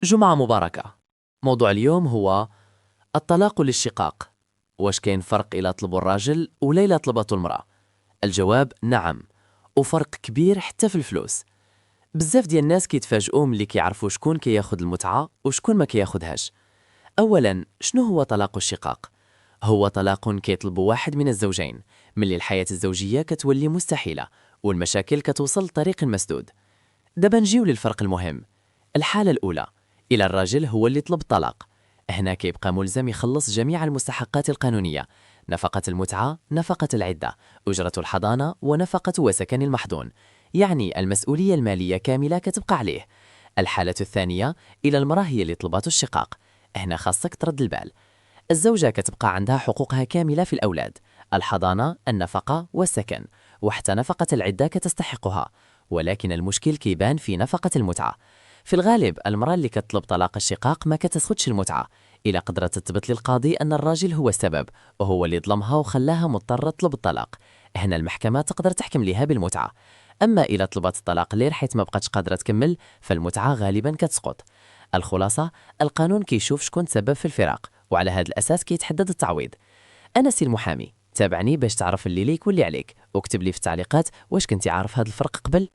جمعة مباركة. موضوع اليوم هو الطلاق للشقاق. واش كاين فرق إلا طلبوا الراجل ولا إلا طلبته المرأة؟ الجواب نعم، وفرق كبير حتى في الفلوس. بزاف ديال الناس كيتفاجئوا ملي كيعرفوا شكون كياخد المتعة وشكون ما كياخدهاش. أولا، شنو هو طلاق الشقاق؟ هو طلاق كيطلب واحد من الزوجين ملي الحياة الزوجية كتولي مستحيلة والمشاكل كتوصل لطريق مسدود. دابا نجيو للفرق المهم. الحالة الأولى، إلى الراجل هو اللي طلب الطلاق، هنا كيبقى ملزم يخلص جميع المستحقات القانونية: نفقة المتعة، نفقة العدة، أجرة الحضانة، ونفقة وسكن المحضون، يعني المسؤولية المالية كاملة كتبقى عليه. الحالة الثانية، إلى المرأة هي اللي طلبات الشقاق، هنا خاصك ترد البال. الزوجة كتبقى عندها حقوقها كاملة في الأولاد، الحضانة، النفقة والسكن، وحتى نفقة العدة كتستحقها. ولكن المشكل كيبان في نفقة المتعة. في الغالب المرأة اللي كتطلب طلاق الشقاق ما كتاخدش المتعة، إلا قدرت تثبت للقاضي أن الراجل هو السبب وهو اللي ظلمها وخلاها مضطرة تطلب الطلاق، هنا المحكمة تقدر تحكم ليها بالمتعة. أما إلا طلبت الطلاق لير حيث ما بقتش قادرة تكمل، فالمتعة غالبا كتسقط. الخلاصة، القانون كيشوف شكون تسبب في الفراق، وعلى هذا الأساس كيتحدد التعويض. أنا سي المحامي، تابعني باش تعرف اللي ليك واللي عليك، واكتب لي في التعليقات واش كنتي عارف هذا الفرق قبل.